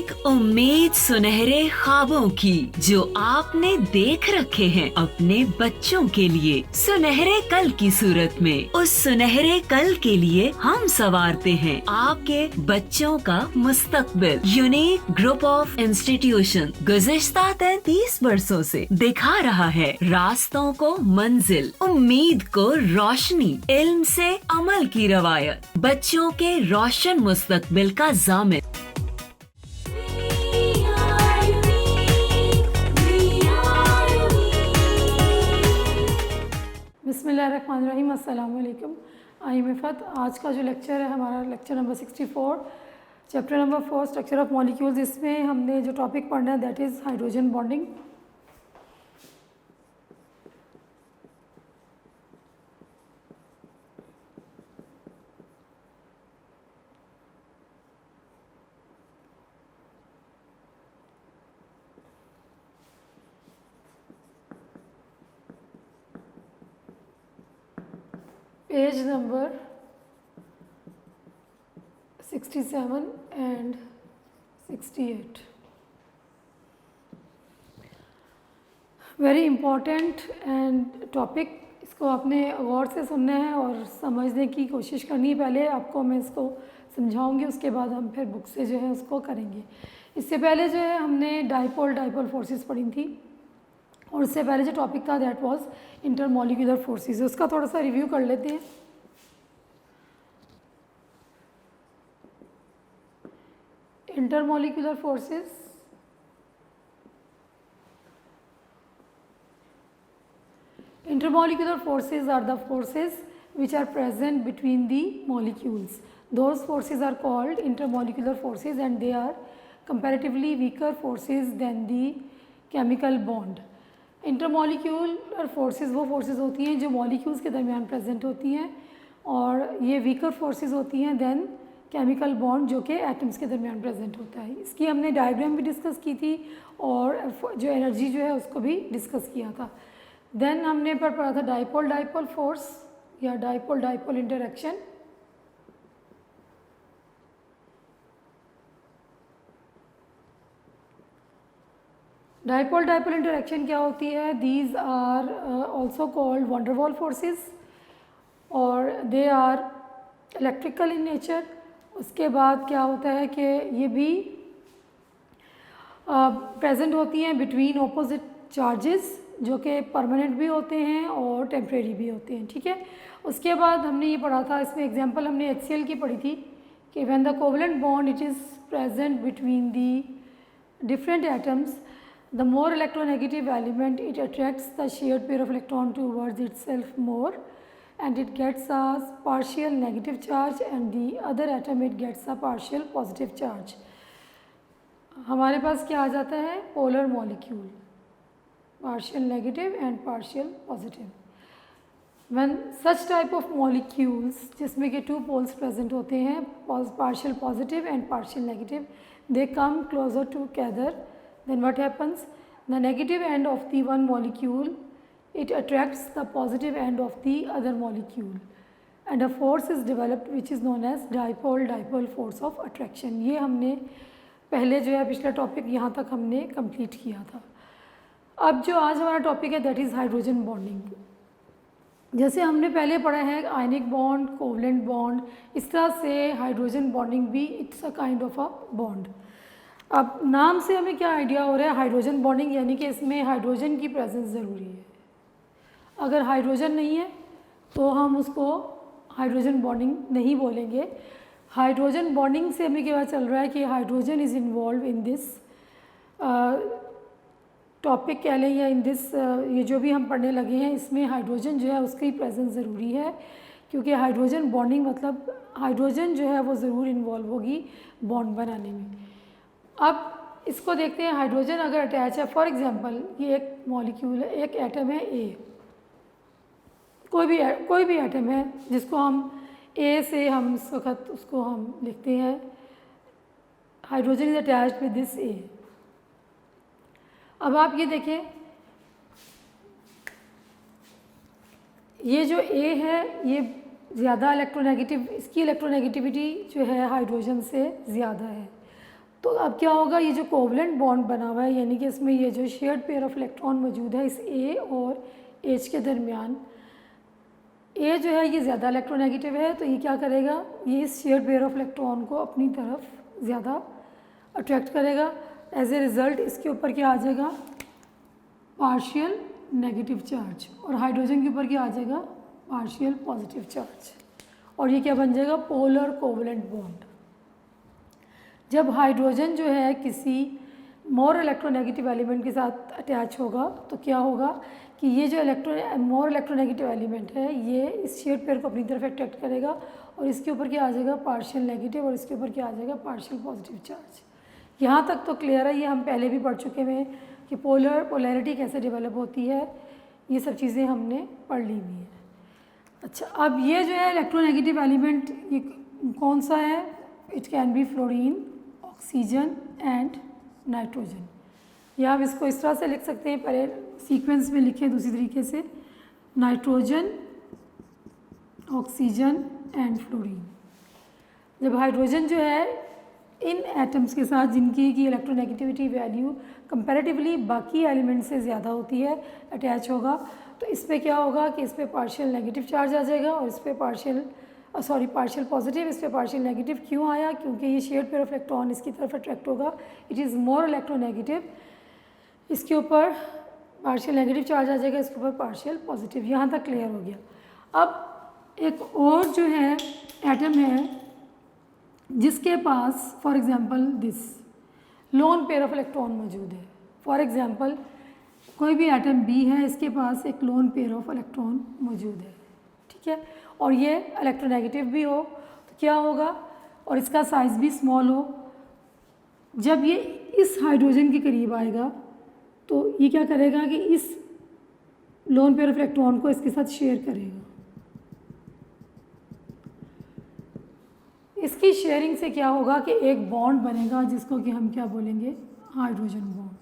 एक उम्मीद सुनहरे ख्वाबों की जो आपने देख रखे हैं अपने बच्चों के लिए, सुनहरे कल की सूरत में। उस सुनहरे कल के लिए हम संवारते हैं आपके बच्चों का मुस्तकबिल। यूनिक ग्रुप ऑफ इंस्टीट्यूशन गुज़िश्ता 33 वर्षों से दिखा रहा है रास्तों को मंजिल, उम्मीद को रोशनी, इल्म से अमल की रवायत, बच्चों के रोशन मुस्तकबिल का जामिन। बिस्मिल्लाहिर्रहमानिर्रहीम, अस्सलाम वालेकुम। आई मिफ़त। आज का जो लेक्चर है हमारा lecture number 64, chapter number 4, structure of molecules. इसमें हमने जो टॉपिक पढ़ना है that is hydrogen bonding. Page number 67 and 68। Very important and topic. इसको आपने गौर से सुनना है और समझने की कोशिश करनी है। पहले आपको मैं इसको समझाऊंगी, उसके बाद हम फिर बुक से जो है उसको करेंगे। इससे पहले जो है हमने डाइपोल फोर्सेस पढ़ी थी और उससे पहले जो टॉपिक था दैट वाज इंटरमॉलिक्यूलर फोर्सेस। उसका थोड़ा सा रिव्यू कर लेते हैं। Intermolecular forces Intermolecular forces are the forces which are present between the molecules. Those forces are called intermolecular forces and they are comparatively weaker forces than the chemical bond. Intermolecular forces वो forces होती हैं जो molecules के दरमियान present होती हैं और ये weaker forces होती हैं than chemical bond जो कि atoms के दरमियान present होता है। इसकी हमने diagram भी discuss की थी और जो energy जो है उसको भी discuss किया था। देन हमने पर पढ़ा था डाइपोल फोर्स या डाइपोल इंटरेक्शन। डाइपोल इंटरेक्शन क्या होती है? These are also called van der Waals forces और they are electrical in nature. उसके बाद क्या होता है कि ये भी प्रेजेंट होती हैं बिटवीन ऑपोजिट चार्जेस जो कि परमानेंट भी होते हैं और टेम्परेरी भी होते हैं। ठीक है। उसके बाद हमने ये पढ़ा था, इसमें एग्जांपल हमने HCl की पढ़ी थी कि when the covalent bond it is present between the different atoms, the more electronegative element it attracts the shared pair of electron towards itself more and it gets a partial negative charge and the other atom it gets a partial positive charge। हमारे पास क्या आ जाता है? Polar molecule, partial negative and partial positive। when such type of molecules जिसमें कि 2 poles present होते हैं, partial positive and partial negative, they come closer together, then what happens? The negative end of the one molecule it attracts the positive end of the other molecule and a force is developed which is known as dipole force of attraction। ये हमने पहले जो है पिछला topic यहाँ तक हमने complete किया था। अब जो आज हमारा टॉपिक है दैट इज़ हाइड्रोजन बॉन्डिंग। जैसे हमने पहले पढ़ा है आयनिक बॉन्ड, कोवलेंट बॉन्ड, इस तरह से हाइड्रोजन बॉन्डिंग भी it's a kind of a bond. अब नाम से हमें क्या आइडिया हो रहा है? हाइड्रोजन बॉन्डिंग यानी कि इसमें हाइड्रोजन की प्रेजेंस ज़रूरी है। अगर हाइड्रोजन नहीं है तो हम उसको हाइड्रोजन बॉन्डिंग नहीं बोलेंगे। हाइड्रोजन बॉन्डिंग से हमें क्या चल रहा है कि hydrogen is involve in this topic कह लें या इन दिस ये जो भी हम पढ़ने लगे हैं इसमें हाइड्रोजन जो है उसकी प्रेजेंस ज़रूरी है क्योंकि हाइड्रोजन बॉन्डिंग मतलब हाइड्रोजन जो है वो ज़रूर इन्वॉल्व होगी बॉन्ड बनाने में। अब इसको देखते हैं। हाइड्रोजन अगर अटैच है, फॉर एग्जांपल ये एक मॉलिक्यूल है, एक एटम है ए, कोई भी एटम है जिसको हम ए से हम इस वक्त उसको हम लिखते हैं hydrogen is attached with this A. अब आप ये देखें, ये जो ए है ये ज़्यादा इलेक्ट्रोनेगेटिव, इसकी इलेक्ट्रोनेगेटिविटी जो है हाइड्रोजन से ज़्यादा है तो अब क्या होगा, ये जो कोवलेंट बॉन्ड बना हुआ है, यानी कि इसमें ये जो शेयर्ड पेयर ऑफ इलेक्ट्रॉन मौजूद है इस ए और एच के दरमियान, ए जो है ये ज़्यादा इलेक्ट्रोनेगेटिव है, तो ये क्या करेगा, ये इस शेयर्ड पेयर ऑफ इलेक्ट्रॉन को अपनी तरफ ज़्यादा अट्रैक्ट करेगा। एज ए रिज़ल्ट इसके ऊपर क्या आ जाएगा, पार्शियल नेगेटिव चार्ज, और हाइड्रोजन के ऊपर क्या आ जाएगा, पार्शियल पॉजिटिव चार्ज, और ये क्या बन जाएगा, पोलर कोवलेंट बॉन्ड। जब हाइड्रोजन जो है किसी मोर इलेक्ट्रोनेगेटिव एलिमेंट के साथ अटैच होगा तो क्या होगा कि ये जो मोर इलेक्ट्रोनेगेटिव एलिमेंट है ये इस शेयर्ड पेयर को अपनी तरफ अट्रैक्ट करेगा, और इसके ऊपर क्या आ जाएगा, पार्शियल नेगेटिव, और इसके ऊपर क्या आ जाएगा, पार्शियल पॉजिटिव चार्ज। यहाँ तक तो क्लियर है, ये हम पहले भी पढ़ चुके हैं कि पोलैरिटी कैसे डेवलप होती है, ये सब चीज़ें हमने पढ़ ली हुई है। अच्छा, अब ये जो है इलेक्ट्रोनेगेटिव एलिमेंट ये कौन सा है, it can be fluorine, oxygen and nitrogen, या हम इसको इस तरह से लिख सकते हैं, पहले सीक्वेंस में लिखें दूसरी तरीके से, नाइट्रोजन, ऑक्सीजन एंड फ्लोरीन। जब हाइड्रोजन जो है इन एटम्स के साथ जिनकी की इलेक्ट्रोनेगेटिविटी वैल्यू कंपैरेटिवली बाकी एलिमेंट से ज़्यादा होती है अटैच होगा, तो इस पर क्या होगा कि इस पर पार्शियल नेगेटिव चार्ज आ जाएगा, और इस पर पार्शियल पॉजिटिव, इस पर पार्शियल नेगेटिव। क्यों आया, क्योंकि ये शेयर्ड पेयर ऑफ इलेक्ट्रॉन इसकी तरफ अट्रैक्ट होगा, इट इज़ मोर इलेक्ट्रोनेगेटिव, इसके ऊपर पार्शियल नेगेटिव चार्ज आ जाएगा, इसके ऊपर पार्शियल पॉजिटिव। यहाँ तक क्लियर हो गया। अब एक और जो है एटम है जिसके पास for example this lone pair of electron मौजूद है। फॉर एग्जांपल कोई भी एटम बी है, इसके पास एक लोन पेयर ऑफ इलेक्ट्रॉन मौजूद है, ठीक है, और ये इलेक्ट्रोनेगेटिव भी हो तो क्या होगा, और इसका साइज़ भी स्मॉल हो, जब ये इस हाइड्रोजन के करीब आएगा तो ये क्या करेगा कि इस लोन पेयर ऑफ इलेक्ट्रॉन को इसके साथ शेयर करेगा। इसकी शेयरिंग से क्या होगा कि एक बॉन्ड बनेगा जिसको कि हम क्या बोलेंगे, हाइड्रोजन बॉन्ड।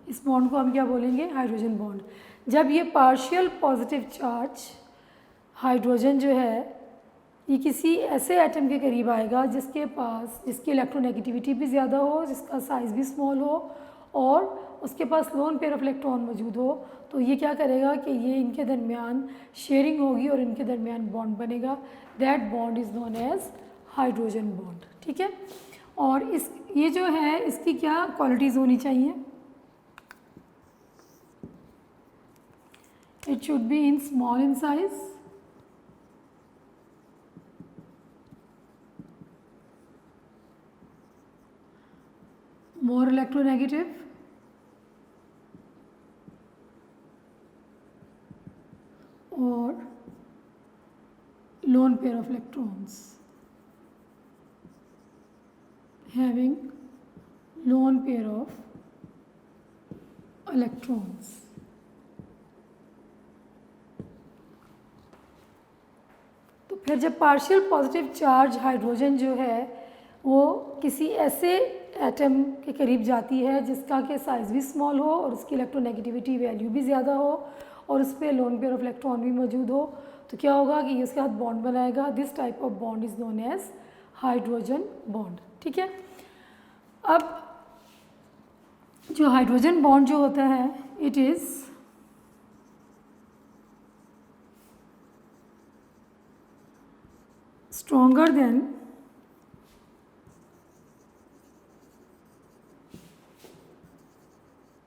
इस बॉन्ड को हम क्या बोलेंगे, हाइड्रोजन बॉन्ड। जब ये पार्शियल पॉजिटिव चार्ज हाइड्रोजन जो है ये किसी ऐसे एटम के करीब आएगा जिसकी इलेक्ट्रोनेगेटिविटी भी ज़्यादा हो, जिसका साइज़ भी स्मॉल हो, और उसके पास लोन पेयर ऑफ इलेक्ट्रॉन मौजूद हो, तो ये क्या करेगा कि ये इनके दरमियान शेयरिंग होगी और इनके दरमियान बॉन्ड बनेगा। That bond is known as hydrogen bond, ठीक है। और ये जो है इसकी क्या क्वालिटीज़ होनी चाहिए, it should be in small in size, more electronegative, or lone pair of electrons, having lone pair of electrons। तो फिर जब पार्शियल पॉजिटिव चार्ज हाइड्रोजन जो है वो किसी ऐसे एटम के करीब जाती है जिसका के साइज़ भी स्मॉल हो और उसकी इलेक्ट्रोनेगेटिविटी वैल्यू भी ज़्यादा हो और उस पर लोन पेयर ऑफ इलेक्ट्रॉन भी मौजूद हो, तो क्या होगा कि ये उसके साथ बॉन्ड बनाएगा। This type of bond is known as hydrogen bond, ठीक है। अब जो हाइड्रोजन बॉन्ड जो होता है it is stronger than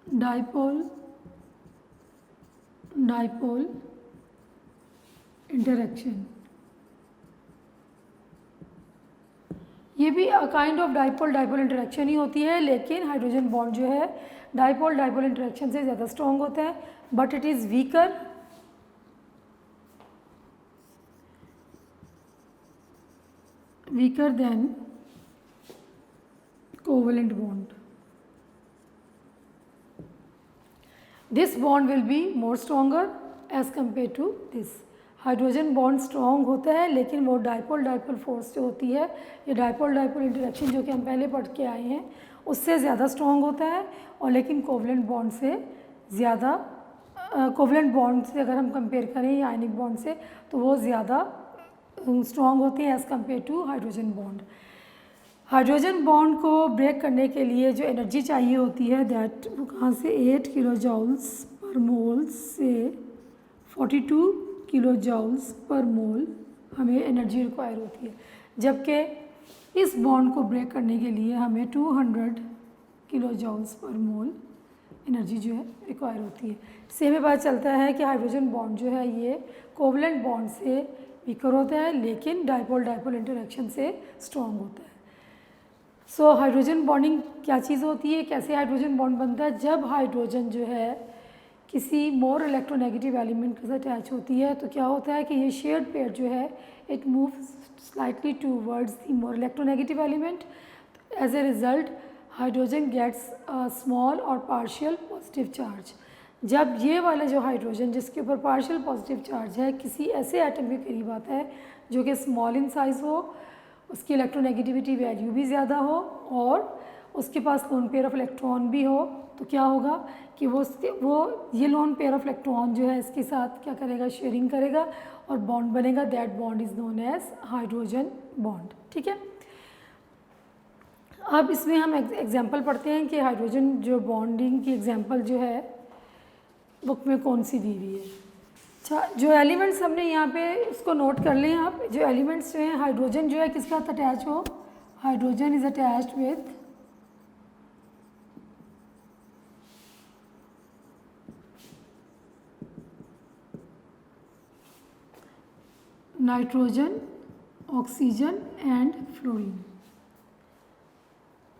dipole interaction. ये भी काइंड ऑफ डाइपोल इंटरेक्शन ही होती है, लेकिन हाइड्रोजन बॉन्ड जो है डाइपोल इंटरेक्शन से ज़्यादा स्ट्रॉन्ग होता है, but it is weaker then covalent bond. This bond will be more stronger as compared to this। Hydrogen bond strong होता है लेकिन वो डाइपोल फोर्स जो होती है, ये डाइपोल इंटरेक्शन जो कि हम पहले पढ़ के आए हैं उससे ज़्यादा स्ट्रॉन्ग होता है, और लेकिन कोवेलेंट बॉन्ड से ज़्यादा कोवेलेंट बॉन्ड से अगर हम कंपेयर करें या आयनिक बॉन्ड से तो वो ज़्यादा स्ट्रॉन्ग होते हैं as compare to hydrogen bond. Hydrogen bond को ब्रेक करने के लिए जो एनर्जी चाहिए होती है दैट वो कहाँ से 8 किलो जूल्स पर मोल से 42 किलो जूल्स पर मोल हमें एनर्जी रिक्वायर होती है, जबकि इस बॉन्ड को ब्रेक करने के लिए हमें 200 किलो जूल्स पर मोल एनर्जी जो है रिक्वायर होती है। इससे हमें पता चलता है कि हाइड्रोजन बॉन्ड जो है ये कोवलेंट बॉन्ड से वीकर होता है, लेकिन डाइपोल डाइपोल इंटरेक्शन से स्ट्रॉन्ग होता है। सो हाइड्रोजन बॉन्डिंग क्या चीज़ होती है, कैसे हाइड्रोजन बॉन्ड बनता है? जब हाइड्रोजन जो है किसी मोर इलेक्ट्रोनेगेटिव एलिमेंट के साथ अटैच होती है तो क्या होता है कि ये शेयर्ड पेयर जो है it moves slightly towards the more electronegative element. As a result hydrogen gets small और पार्शियल पॉजिटिव चार्ज। जब ये वाला जो हाइड्रोजन जिसके ऊपर पार्शियल पॉजिटिव चार्ज है किसी ऐसे एटम के करीब आता है जो कि स्मॉल इन साइज़ हो, उसकी इलेक्ट्रोनेगेटिविटी वैल्यू भी ज़्यादा हो और उसके पास लोन पेयर ऑफ इलेक्ट्रॉन भी हो, तो क्या होगा कि वो ये लोन पेयर ऑफ इलेक्ट्रॉन जो है इसके साथ क्या करेगा, शेयरिंग करेगा और बॉन्ड बनेगा। That bond is known as hydrogen bond. ठीक है, अब इसमें हम एग्जांपल पढ़ते हैं कि हाइड्रोजन जो बॉन्डिंग की एग्जांपल जो है बुक में कौन सी दी हुई है। अच्छा, जो एलिमेंट्स हमने यहाँ पे उसको नोट कर लें आप। जो एलिमेंट्स जो हैं, हाइड्रोजन जो है किसके साथ अटैच हो, hydrogen is attached with nitrogen, oxygen and fluorine.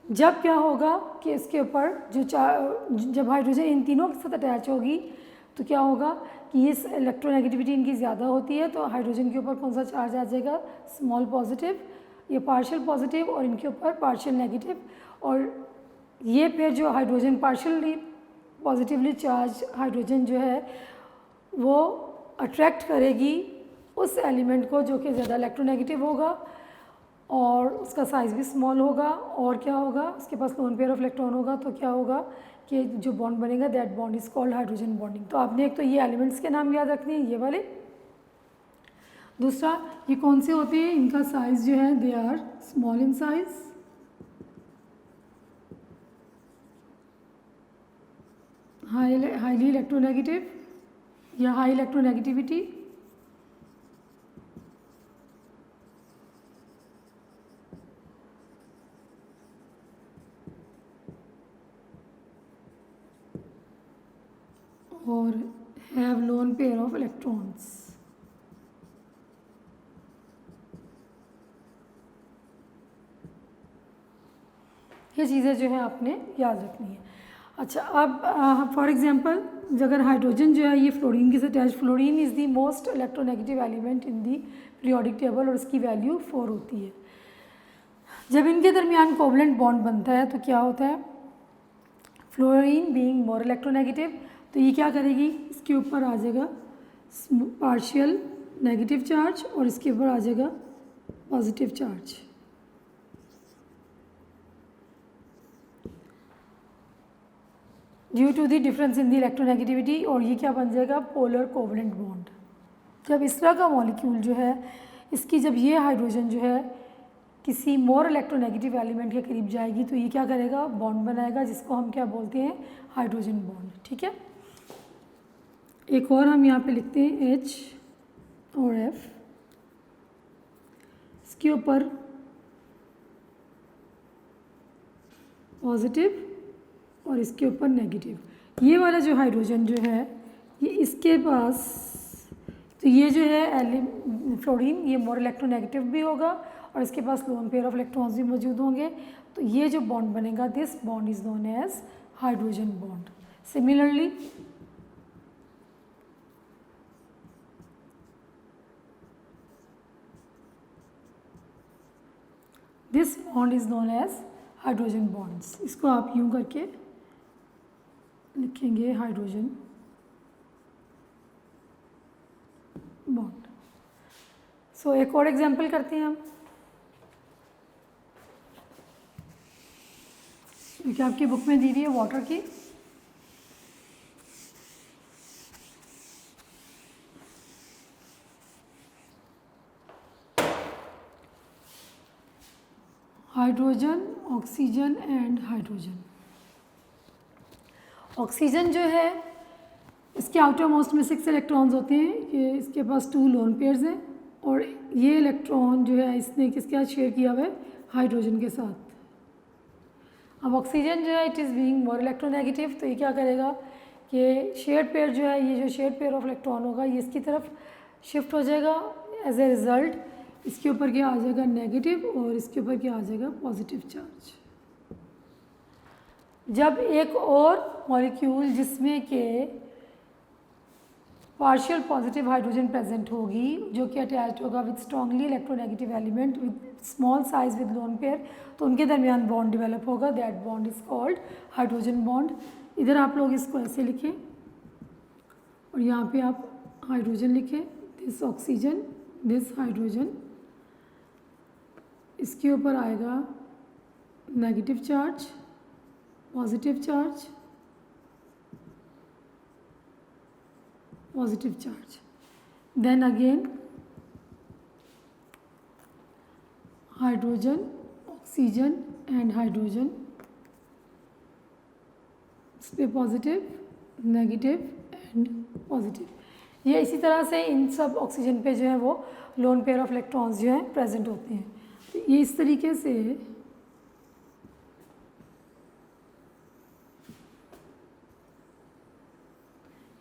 जब क्या होगा कि इसके ऊपर जब हाइड्रोजन इन तीनों के साथ अटैच होगी तो क्या होगा कि इस इलेक्ट्रोनेगेटिविटी इनकी ज़्यादा होती है, तो हाइड्रोजन के ऊपर कौन सा चार्ज आ जाएगा, स्मॉल पॉजिटिव या पार्शियल पॉजिटिव, और इनके ऊपर पार्शियल नेगेटिव। और ये फिर जो hydrogen partially positively charge hydrogen जो है वो अट्रैक्ट करेगी उस एलिमेंट को जो कि ज़्यादा इलेक्ट्रोनेगेटिव होगा और उसका साइज़ भी स्मॉल होगा, और क्या होगा उसके पास लोन पेयर ऑफ इलेक्ट्रॉन होगा। तो क्या होगा कि जो बॉन्ड बनेगा that bond is called hydrogen bonding. तो आपने एक तो ये एलिमेंट्स के नाम याद रखने हैं ये वाले। दूसरा, ये कौन से होते हैं, इनका साइज़ जो है they are small in size, highly electronegative या हाई इलेक्ट्रोनेगेटिविटी, और have lone pair of electrons. ये चीज़ें जो है आपने याद रखनी है। अच्छा, अब फॉर एग्जांपल अगर हाइड्रोजन जो है ये फ्लोरीन के साथ attach, fluorine is the most electronegative element in the periodic table और उसकी वैल्यू 4 होती है। जब इनके दरमियान कोवलेंट बॉन्ड बनता है तो क्या होता है, फ्लोरीन बीइंग मोर इलेक्ट्रोनेगेटिव तो ये क्या करेगी, इसके ऊपर आ जाएगा पार्शियल नेगेटिव चार्ज और इसके ऊपर आ जाएगा positive charge. Due to the difference in the electronegativity, और ये क्या बन जाएगा, पोलर कोवलेंट बॉन्ड। जब इस तरह का मॉलिक्यूल जो है इसकी जब ये हाइड्रोजन जो है किसी मोर इलेक्ट्रोनेगेटिव एलिमेंट के करीब जाएगी तो ये क्या करेगा, बॉन्ड बनाएगा, जिसको हम क्या बोलते हैं, हाइड्रोजन बॉन्ड। ठीक है, एक और हम यहाँ पे लिखते हैं H और F, इसके ऊपर पॉजिटिव और इसके ऊपर नेगेटिव। ये वाला जो हाइड्रोजन जो है ये इसके पास, तो ये जो है फ्लोरीन ये मोर इलेक्ट्रोनेगेटिव भी होगा और इसके पास लोन पेयर ऑफ इलेक्ट्रॉन्स भी मौजूद होंगे। तो ये जो बॉन्ड बनेगा this bond is known as hydrogen bond. Similarly this bond is known as hydrogen bonds. इसको आप यूं करके लिखेंगे हाइड्रोजन बॉन्ड। सो एक और एग्जांपल करते हैं हम, क्योंकि आपकी बुक में दी हुई है वाटर की। Hydrogen, oxygen and hydrogen. Oxygen जो है इसके आउटर मोस्ट में 6 इलेक्ट्रॉन्स होते हैं, ये इसके पास 2 लोन पेयर्स हैं और ये इलेक्ट्रॉन जो है इसने किसके साथ शेयर किया हुआ है, हाइड्रोजन के साथ। अब ऑक्सीजन जो है it is being more electronegative, तो ये क्या करेगा कि शेयर्ड पेयर जो है, ये जो शेयर्ड पेयर ऑफ इलेक्ट्रॉन होगा ये इसकी तरफ शिफ्ट हो जाएगा। एज ए रिज़ल्ट इसके ऊपर क्या आ जाएगा, नेगेटिव, और इसके ऊपर क्या आ जाएगा, पॉजिटिव चार्ज। जब एक और मॉलिक्यूल जिसमें के पार्शियल पॉजिटिव हाइड्रोजन प्रेजेंट होगी जो कि अटैच्ड होगा with strongly electronegative element with small size with lone pair, तो उनके दरमियान बॉन्ड डेवलप होगा, that bond is called hydrogen bond. इधर आप लोग इसको ऐसे लिखें और यहाँ पे आप हाइड्रोजन लिखें, दिस ऑक्सीजन, दिस हाइड्रोजन, इसके ऊपर आएगा negative charge, positive charge, positive charge, then again hydrogen, oxygen and hydrogen, इस पे पॉजिटिव, नेगेटिव एंड पॉजिटिव। ये इसी तरह से इन सब ऑक्सीजन पे जो है वो लोन पेयर ऑफ इलेक्ट्रॉन्स जो है प्रेजेंट होते हैं। तो ये इस तरीके से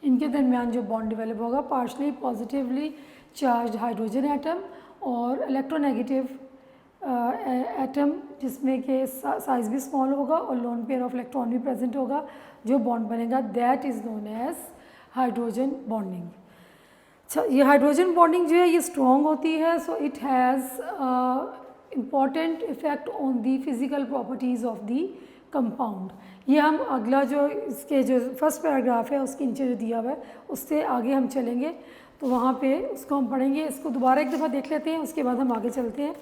इनके दरमियान जो बॉन्ड डेवलप होगा, partially positively charge hydrogen atom और इलेक्ट्रोनेगेटिव एटम जिसमें के साइज भी स्मॉल होगा और लोन पेयर ऑफ इलेक्ट्रॉन भी प्रेजेंट होगा, जो बॉन्ड बनेगा that is known as hydrogen bonding. अच्छा, ये हाइड्रोजन बॉन्डिंग जो है ये स्ट्रॉन्ग होती है, so it has important effect on the physical properties of the compound. ये हम अगला जो इसके जो फर्स्ट पैराग्राफ है उसके नीचे जो दिया हुआ है उससे आगे हम चलेंगे, तो वहाँ पे उसको हम पढ़ेंगे। इसको दोबारा एक दफ़ा देख लेते हैं, उसके बाद हम आगे चलते हैं।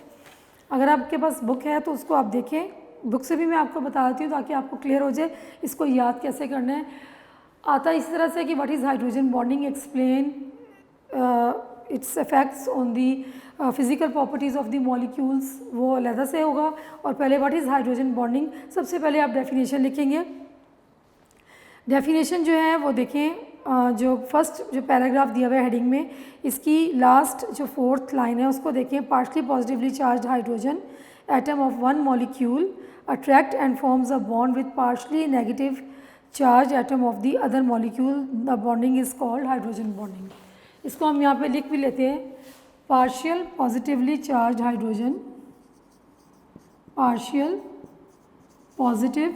अगर आपके पास बुक है तो उसको आप देखें, बुक से भी मैं आपको बता देती हूँ ताकि आपको क्लियर हो जाए इसको याद कैसे करना है। आता है इस तरह से कि what is hydrogen bonding, explain it's effects on the physical properties of the molecules, वो अलहदा से होगा। और पहले व्हाट इज़ हाइड्रोजन बॉन्डिंग, सबसे पहले आप डेफिनेशन लिखेंगे। डेफिनेशन जो है वो देखें, जो फर्स्ट जो पैराग्राफ दिया हुआ है हेडिंग में, इसकी लास्ट जो 4th लाइन है उसको देखें। Partially positively charge hydrogen atom of one molecule attract and forms a bond with partially negative charge atom of the other molecule, the bonding is called hydrogen bonding. इसको हम यहाँ पे लिख भी लेते हैं, partial positively charge hydrogen, partial positive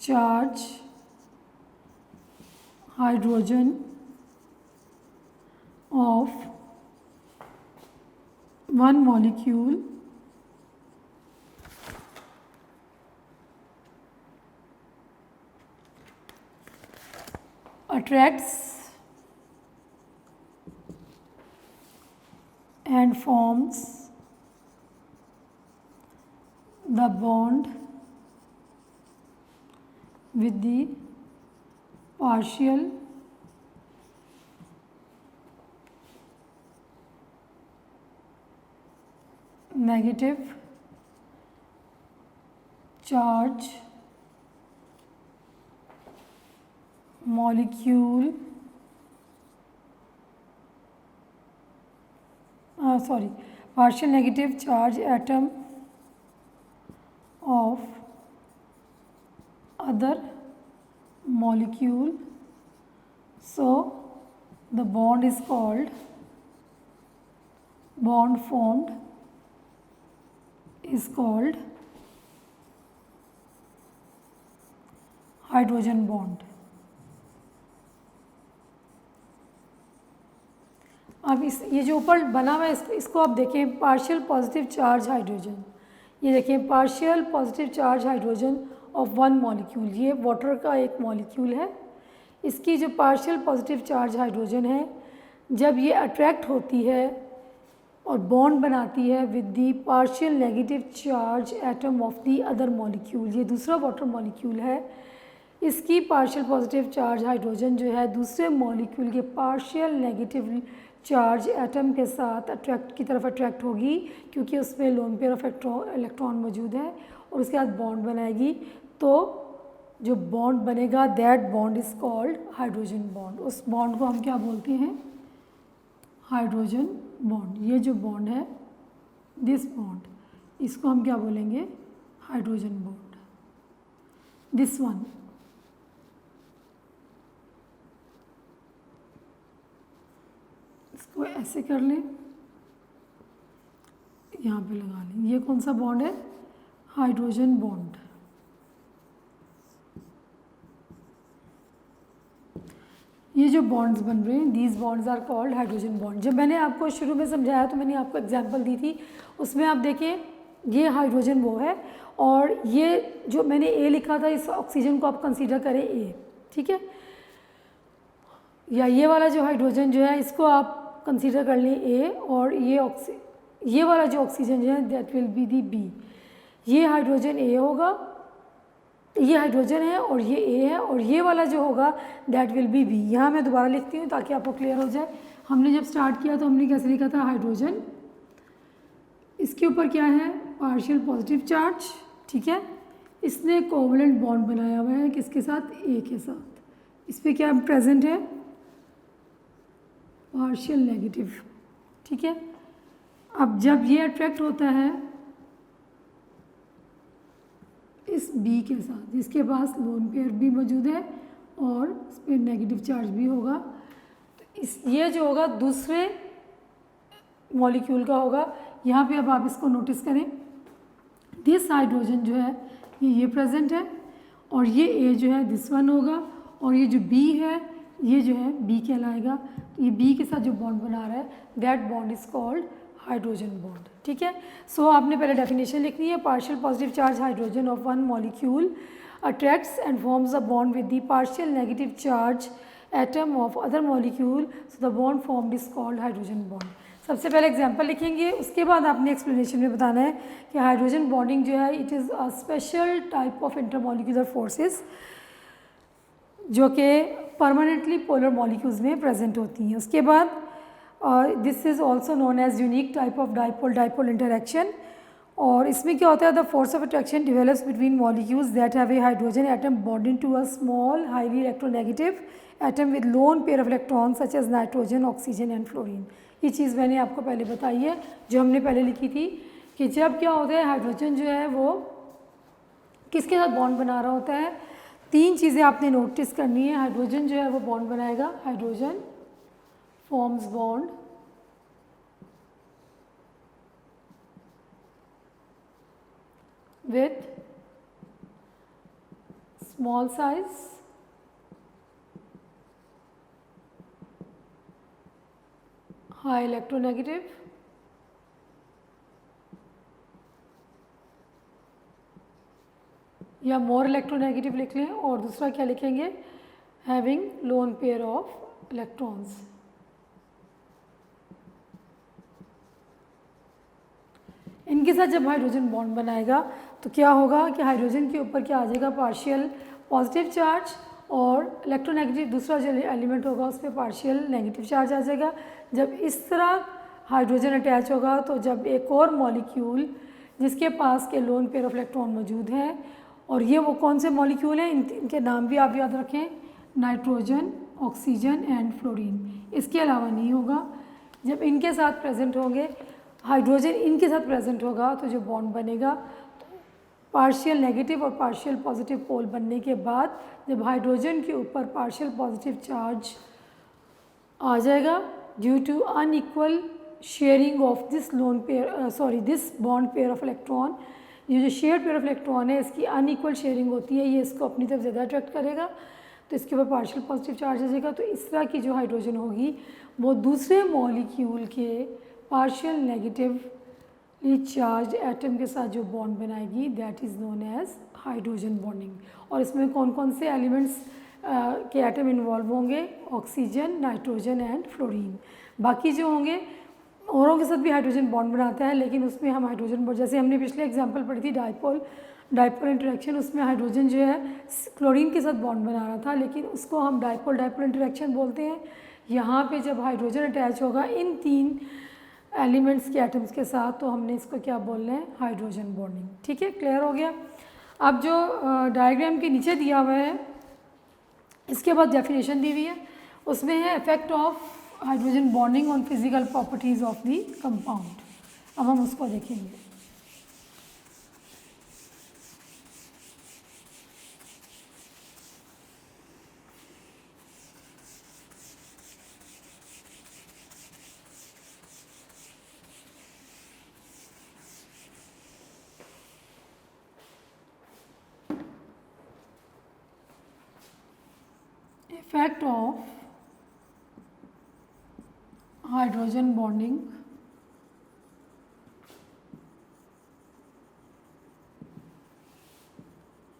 charge hydrogen of one molecule attracts and forms the bond with the partial negative charge molecule partial negative charge atom of other molecule, so the bond is called, bond formed is called hydrogen bond। अब ये जो ऊपर बना हुआ है इसको आप देखें, पार्शियल पॉजिटिव चार्ज हाइड्रोजन, ये देखें partial positive charge hydrogen of one molecule, ये वाटर का एक मॉलिक्यूल है। इसकी जो पार्शियल पॉजिटिव चार्ज हाइड्रोजन है, जब ये अट्रैक्ट होती है और बॉन्ड बनाती है with the partial negative charge atom of the other molecule, ये दूसरा वाटर मॉलिक्यूल है, इसकी पार्शियल पॉजिटिव चार्ज हाइड्रोजन जो है दूसरे मॉलिक्यूल के पार्शियल नेगेटिव चार्ज एटम के साथ अट्रैक्ट की तरफ अट्रैक्ट होगी क्योंकि उसमें लोन पेयर ऑफ इलेक्ट्रॉन मौजूद है और उसके बाद बॉन्ड बनाएगी। तो जो बॉन्ड बनेगा that bond is called hydrogen bond. उस बॉन्ड को हम क्या बोलते हैं? Hydrogen bond. ये जो बॉन्ड है, दिस बॉन्ड, इसको हम क्या बोलेंगे? Hydrogen bond. दिस वन, इसको ऐसे कर लें, यहाँ पे लगा लें। ये कौन सा बॉन्ड है? Hydrogen bond. ये जो बॉन्ड्स बन रहे हैं, these bonds are called hydrogen bond. जब मैंने आपको शुरू में समझाया तो मैंने आपको एग्जांपल दी थी, उसमें आप देखें ये हाइड्रोजन वो है और ये जो मैंने ए लिखा था, इस ऑक्सीजन को आप कंसीडर करें ए, ठीक है? या ये वाला जो हाइड्रोजन जो है इसको आप कंसीडर कर लें ए, और ये वाला जो ऑक्सीजन जो है that will be the B. ये हाइड्रोजन ए होगा, ये हाइड्रोजन है और ये ए है, और ये वाला जो होगा दैट विल बी बी। यहाँ मैं दोबारा लिखती हूँ ताकि आपको क्लियर हो जाए। हमने जब स्टार्ट किया तो हमने कैसे लिखा था? हाइड्रोजन, इसके ऊपर क्या है? पार्शियल पॉजिटिव चार्ज, ठीक है? इसने कोवलेंट बॉन्ड बनाया हुआ है किसके साथ? ए के साथ। इस पर क्या प्रेजेंट है? पार्शियल नेगेटिव, ठीक है? अब जब ये अट्रैक्ट होता है इस बी के साथ, जिसके पास लोन पेयर भी मौजूद है और इस पर नेगेटिव चार्ज भी होगा, तो ये जो होगा दूसरे मॉलिक्यूल का होगा। यहाँ पे अब आप इसको नोटिस करें, दिस हाइड्रोजन जो है ये प्रेजेंट है, और ये ए जो है दिस वन होगा, और ये जो बी है ये जो है बी कहलाएगा। तो ये बी के साथ जो बॉन्ड बना रहा है that bond is called hydrogen bond, ठीक है? सो आपने पहले डेफिनेशन लिखनी है। Partial positive charge hydrogen of one molecule attracts and forms a bond with the partial negative charge atom of other molecule, so the bond formed is called hydrogen bond. सबसे पहले example लिखेंगे, उसके बाद आपने explanation में बताना है कि हाइड्रोजन बॉन्डिंग जो है it is a special type of intermolecular forces जो कि परमानेंटली पोलर मॉलिक्यूल्स में प्रेजेंट होती हैं। उसके बाद this is also known as unique type of dipole dipole interaction, और इसमें क्या होता है? The force of attraction develops between molecules that have a hydrogen atom bonding to a small highly electronegative atom with lone pair of electron such as nitrogen, oxygen and fluorine. ये चीज़ मैंने आपको पहले बताई है, जो हमने पहले लिखी थी कि जब क्या होता है हाइड्रोजन जो है वो किसके साथ बॉन्ड बना रहा होता है। तीन चीज़ें आपने नोटिस करनी है। हाइड्रोजन जो है वो बॉन्ड बनाएगा, hydrogen forms bond with small size high electronegative या मोर इलेक्ट्रोनेगेटिव लिख लें, और दूसरा क्या लिखेंगे? Having loan pair of electrons. इनके साथ जब हाइड्रोजन बॉन्ड बनाएगा तो क्या होगा कि हाइड्रोजन के ऊपर क्या आ जाएगा? पार्शियल पॉजिटिव चार्ज, और इलेक्ट्रोनेगेटिव दूसरा जो एलिमेंट होगा उस पर पार्शियल नेगेटिव चार्ज आ जाएगा। जब इस तरह हाइड्रोजन अटैच होगा तो जब एक और मॉलिक्यूल जिसके पास के लोन पेयर ऑफ इलेक्ट्रॉन मौजूद हैं, और ये वो कौन से मॉलिक्यूल हैं, इनके नाम भी आप याद रखें, नाइट्रोजन, ऑक्सीजन एंड फ्लोरीन। इसके अलावा नहीं होगा। जब इनके साथ प्रेजेंट होंगे, हाइड्रोजन इनके साथ प्रेजेंट होगा, तो जो बॉन्ड बनेगा पार्शियल नेगेटिव और पार्शियल पॉजिटिव पोल बनने के बाद जब हाइड्रोजन के ऊपर पार्शियल पॉजिटिव चार्ज आ जाएगा due to unequal sharing of this lone pair this bond pair of electron, ये जो शेयर्ड पेयर ऑफ इलेक्ट्रॉन है इसकी अनइक्वल शेयरिंग होती है, ये इसको अपनी तरफ ज़्यादा अट्रैक्ट करेगा, तो इसके ऊपर पार्शियल पॉजिटिव चार्ज आ जाएगा। तो इस तरह की जो हाइड्रोजन होगी वो दूसरे मॉलिक्यूल के पार्शियल नेगेटिवली चार्ज एटम के साथ जो बॉन्ड बनाएगी that is known as hydrogen bonding. और इसमें कौन कौन से एलिमेंट्स के एटम इन्वॉल्व होंगे? Oxygen, nitrogen and fluorine. बाकी जो होंगे औरों के साथ भी हाइड्रोजन बॉन्ड बनाता है, लेकिन उसमें हम हाइड्रोजन बॉन्ड, जैसे हमने पिछले एग्जांपल पढ़ी थी डाइपोल इंटरेक्शन, उसमें हाइड्रोजन जो है क्लोरीन के साथ बॉन्ड बना रहा था, लेकिन उसको हम डाइपोल इंटरेक्शन बोलते हैं। यहाँ पे जब हाइड्रोजन अटैच होगा इन 3 एलिमेंट्स के एटम्स के साथ, तो हमने इसको क्या बोलना है, हाइड्रोजन बॉन्डिंग। ठीक है, क्लियर हो गया। अब जो डायग्राम के नीचे दिया हुआ है, इसके बाद डेफिनेशन दी हुई है, उसमें है effect of hydrogen bonding on physical properties of the compound. अब हम उसको देखेंगे। Effect of hydrogen bonding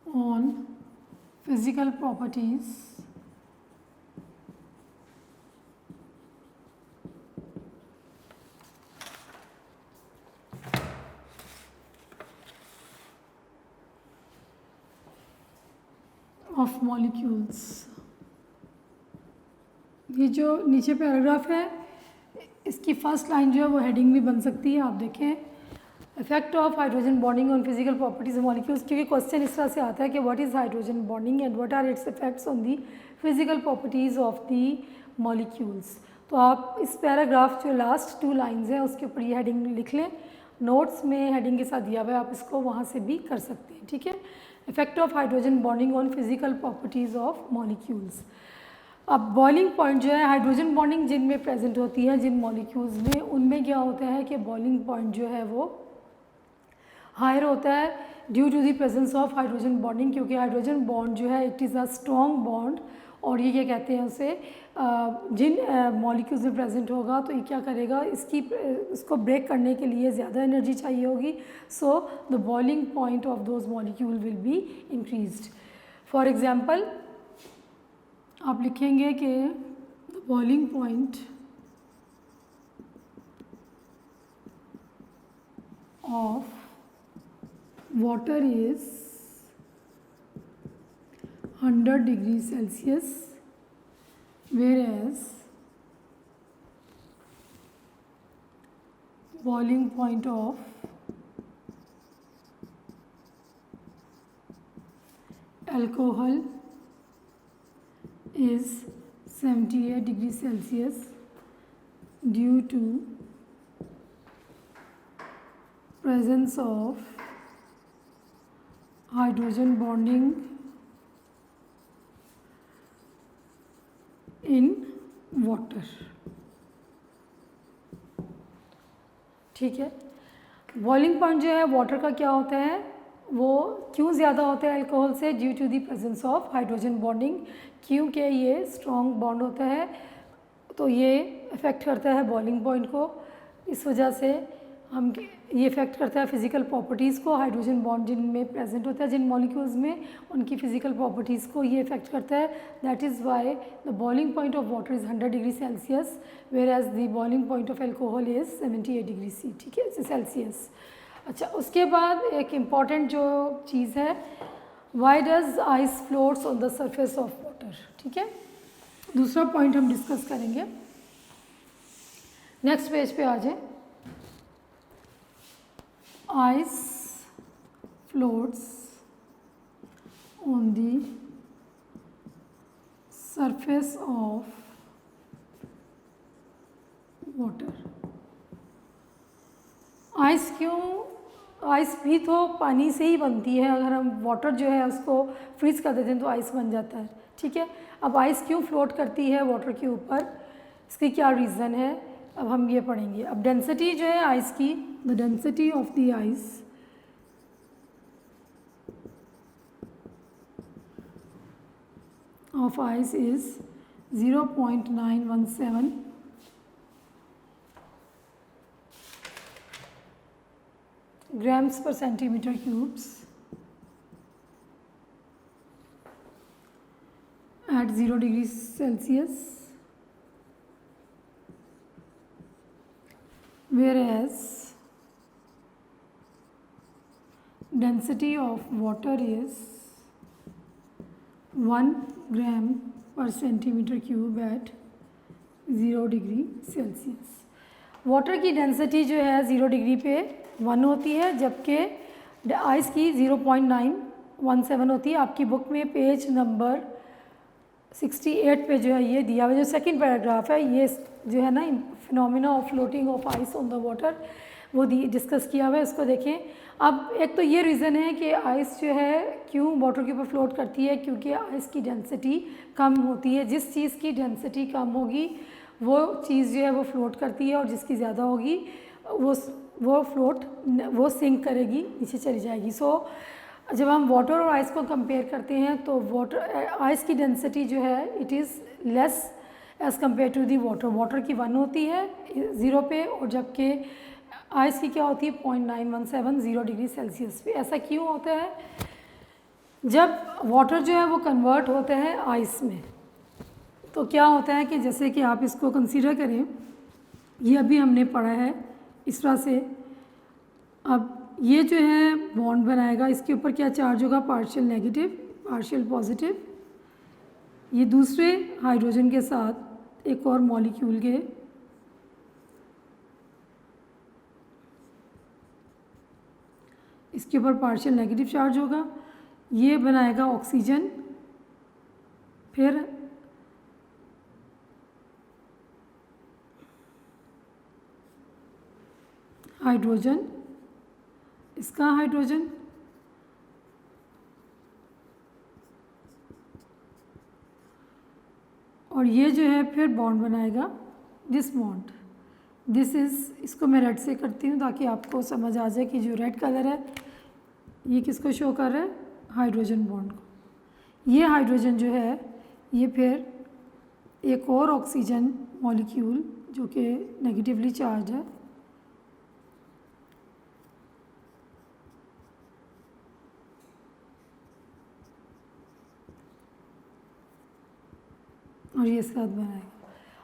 on physical properties of molecules। ये जो नीचे पैराग्राफ है, इसकी फर्स्ट लाइन जो है वो हेडिंग भी बन सकती है। आप देखें, effect of hydrogen bonding on physical properties of molecules, क्योंकि क्वेश्चन इस तरह से आता है कि what is hydrogen bonding and what are its effects on the physical properties of the molecules. तो आप इस पैराग्राफ जो लास्ट 2 लाइन्स हैं उसके ऊपर ये हेडिंग लिख लें, नोट्स में हेडिंग के साथ दिया हुआ है, आप इसको वहाँ से भी कर सकते हैं। ठीक है, effect of hydrogen bonding on physical properties of molecules. अब बॉइलिंग पॉइंट जो है, हाइड्रोजन बॉन्डिंग जिनमें प्रेजेंट होती है जिन मॉलिक्यूल्स में, उनमें क्या होता है कि बॉइलिंग पॉइंट जो है वो हायर होता है due to the presence of hydrogen bonding, क्योंकि हाइड्रोजन बॉन्ड जो है it is a strong bond, और ये क्या कहते हैं उसे, जिन मॉलिक्यूल्स में प्रेजेंट होगा तो ये क्या करेगा, इसको ब्रेक करने के लिए ज़्यादा एनर्जी चाहिए होगी। So the boiling point of those molecule will be increased. For example आप लिखेंगे कि the boiling point of water is 100 degrees Celsius, whereas boiling point of alcohol is 78 degrees Celsius due to presence of hydrogen bonding in water. ठीक है, boiling point जो है water का क्या होता है, वो क्यों ज़्यादा होता है अल्कोहल से, due to the presence of hydrogen bonding, क्योंकि ये स्ट्रॉन्ग बॉन्ड होता है, तो ये इफ़ेक्ट करता है बॉइलिंग पॉइंट को। इस वजह से हम ये इफेक्ट करता है फिजिकल प्रॉपर्टीज़ को, हाइड्रोजन बॉन्ड जिनमें प्रेजेंट होता है जिन मॉलिक्यूल्स में, उनकी फिजिकल प्रॉपर्टीज़ को ये इफेक्ट करता है। That is why the boiling point of water is 100 degree Celsius, whereas the boiling point of alcohol is 78 degree C. ठीक है, सेल्सियस। अच्छा, उसके बाद एक इम्पॉर्टेंट जो चीज़ है, why does ice floats on the surface of water. ठीक है, दूसरा पॉइंट हम डिस्कस करेंगे। नेक्स्ट पेज पे आ जाए। Ice floats on the surface of water। Ice क्यों, आइस भी तो पानी से ही बनती है, अगर हम वाटर जो है उसको फ्रीज कर देते हैं तो आइस बन जाता है। ठीक है, अब आइस क्यों फ्लोट करती है वाटर के ऊपर, इसकी क्या रीज़न है, अब हम ये पढ़ेंगे। अब डेंसिटी जो है आइस की, the density of the ice is 0.917 grams per centimeter cubes at 0 degrees Celsius, whereas density of water is 1 gram per centimeter cube at 0 degree Celsius. Water की डेंसिटी जो है 0 डिग्री पे 1 होती है, जबकि आइस की 0.917 होती है। आपकी बुक में पेज नंबर 68 पे जो है ये दिया हुआ, जो सेकंड पैराग्राफ है, ये जो है ना phenomena of floating of ice on the water, वो डिस्कस किया हुआ है, उसको देखें। अब एक तो ये रीज़न है कि आइस जो है क्यों वाटर के ऊपर फ्लोट करती है, क्योंकि आइस की डेंसिटी कम होती है। जिस चीज़ की डेंसिटी कम होगी वो चीज़ जो है वो फ्लोट करती है, और जिसकी ज़्यादा होगी वो सिंक करेगी, नीचे चली जाएगी। सो जब हम वाटर और आइस को कंपेयर करते हैं तो आइस की डेंसिटी जो है it is less as compare to the water. Water की 1 होती है 0 पे, और जबकि आइस की क्या होती है 0.917 0 डिग्री सेल्सियस पे। ऐसा क्यों होता है? जब वाटर जो है वो कन्वर्ट होता है आइस में, तो क्या होता है कि जैसे कि आप इसको कंसीडर करें, ये अभी हमने पढ़ा है इस तरह से। अब ये जो है बॉन्ड बनाएगा, इसके ऊपर क्या चार्ज होगा, पार्शियल नेगेटिव पार्शियल पॉजिटिव। ये दूसरे हाइड्रोजन के साथ एक और मॉलिक्यूल के इसके ऊपर पार्शियल नेगेटिव चार्ज होगा, ये बनाएगा ऑक्सीजन, फिर हाइड्रोजन, इसका हाइड्रोजन, और ये जो है फिर बॉन्ड बनाएगा दिस बॉन्ड। दिस इज़, इसको मैं रेड से करती हूँ ताकि आपको समझ आ जाए कि जो रेड कलर है ये किसको शो कर रहा है, हाइड्रोजन बॉन्ड को। ये हाइड्रोजन जो है ये फिर एक और ऑक्सीजन मॉलिक्यूल जो कि नेगेटिवली चार्ज है, और ये इसके साथ बनाएगा।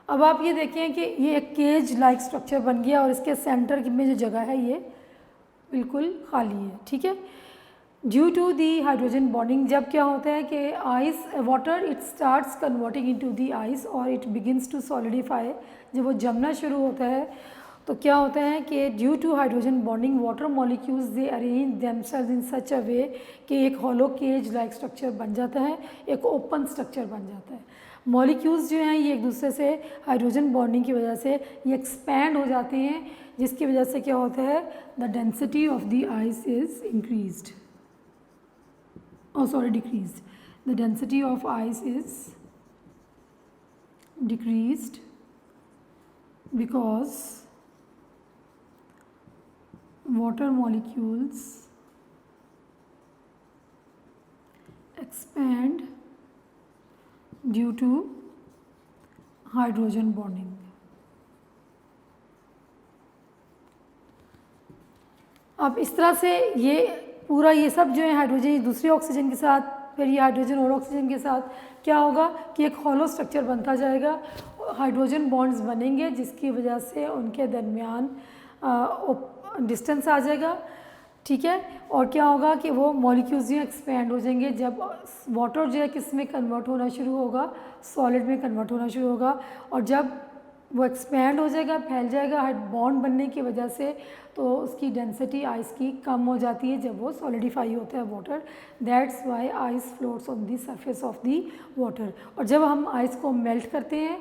अब आप ये देखें कि ये एक केज लाइक स्ट्रक्चर बन गया, और इसके सेंटर में जो जगह है ये बिल्कुल खाली है, ठीक है। Due to the hydrogen bonding, जब क्या होता है कि ice water it starts converting into the ice और इट बिगिंस टू सॉलिडिफाई, जब वो जमना शुरू होता है तो क्या होता है कि due to hydrogen bonding water molecules they arrange themselves in such a way कि एक हॉलो केज लाइक स्ट्रक्चर बन जाता है, एक ओपन स्ट्रक्चर बन जाता है। मॉलिक्यूल्स जो हैं ये एक दूसरे से हाइड्रोजन बॉन्डिंग की वजह से ये एक्सपैंड हो जाते हैं, जिसकी वजह से क्या होता है, the density of the ice is increased, decreased. The density of ice is decreased because water molecules expand due to hydrogen bonding. अब इस तरह से ये पूरा ये सब जो है हाइड्रोजन दूसरे ऑक्सीजन के साथ, फिर ये हाइड्रोजन और ऑक्सीजन के साथ क्या होगा कि एक हॉलो स्ट्रक्चर बनता जाएगा, हाइड्रोजन बॉन्ड्स बनेंगे, जिसकी वजह से उनके दरमियान डिस्टेंस आ जाएगा, ठीक है। और क्या होगा कि वो मॉलिक्यूल्स जो एक्सपैंड हो जाएंगे। जब वाटर जो है किस में कन्वर्ट होना शुरू होगा, सॉलिड में कन्वर्ट होना शुरू होगा, और जब वो एक्सपैंड हो जाएगा, फैल जाएगा बॉन्ड बनने की वजह से, तो उसकी डेंसिटी आइस की कम हो जाती है जब वो सॉलिडिफाई होता है water. That's why ice floats on the surface of the water. और जब हम आइस को मेल्ट करते हैं,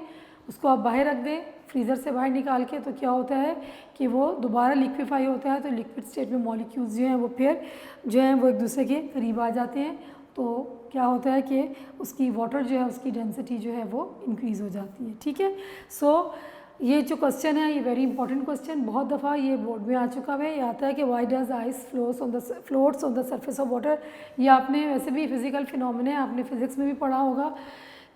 उसको आप बाहर रख दें फ्रीज़र से बाहर निकाल के, तो क्या होता है कि वो दोबारा लिक्विफाई होता है, तो लिक्विड स्टेट में मॉलिक्यूल्स जो हैं वो फिर जो हैं वो एक दूसरे के करीब आ जाते हैं, तो क्या होता है कि उसकी वाटर जो है उसकी डेंसिटी जो है वो इंक्रीज़ हो जाती है, ठीक है। सो ये जो क्वेश्चन है ये वेरी इंपॉर्टेंट क्वेश्चन, बहुत दफ़ा ये बोर्ड में आ चुका है। ये आता है कि why does ice floats on the surface of water. ये आपने वैसे भी फिजिकल फिनोमेना है, आपने फिजिक्स में भी पढ़ा होगा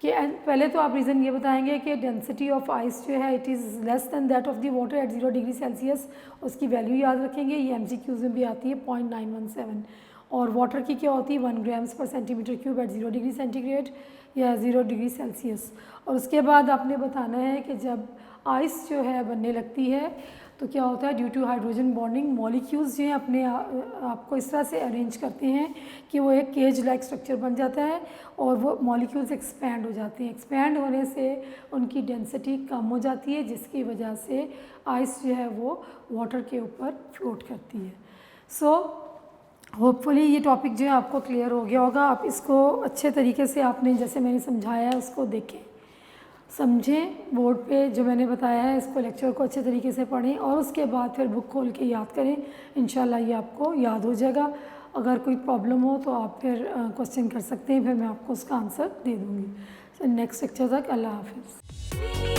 कि पहले तो आप रीज़न ये बताएंगे कि डेंसिटी ऑफ आइस जो है it is less than that of the water at 0 degree Celsius, उसकी वैल्यू याद रखेंगे। ये MCQs में भी आती है 0.917, और वाटर की क्या होती है 1 ग्राम्स पर centimetre cube at 0 degree centigrade या 0 डिग्री सेल्सियस। और उसके बाद आपने बताना है कि जब आइस जो है बनने लगती है तो क्या होता है, due to hydrogen bonding molecules जो हैं अपने आपको इस तरह से अरेंज करते हैं कि वो एक केज लाइक स्ट्रक्चर बन जाता है और वो मॉलिक्यूल्स एक्सपैंड हो जाते हैं। एक्सपैंड होने से उनकी डेंसिटी कम हो जाती है, जिसकी वजह से आइस जो है वो वाटर के ऊपर फ्लोट करती है। सो होपफुली ये टॉपिक जो है आपको क्लियर हो गया होगा। आप इसको अच्छे तरीके से आपने जैसे मैंने समझाया है उसको देखें, समझें, बोर्ड पे जो मैंने बताया है इसको लेक्चर को अच्छे तरीके से पढ़ें और उसके बाद फिर बुक खोल के याद करें। इंशाल्लाह ये आपको याद हो जाएगा। अगर कोई प्रॉब्लम हो तो आप फिर क्वेश्चन कर सकते हैं, फिर मैं आपको उसका आंसर दे दूँगी। नेक्स्ट लेक्चर तक अल्लाह हाफिज़।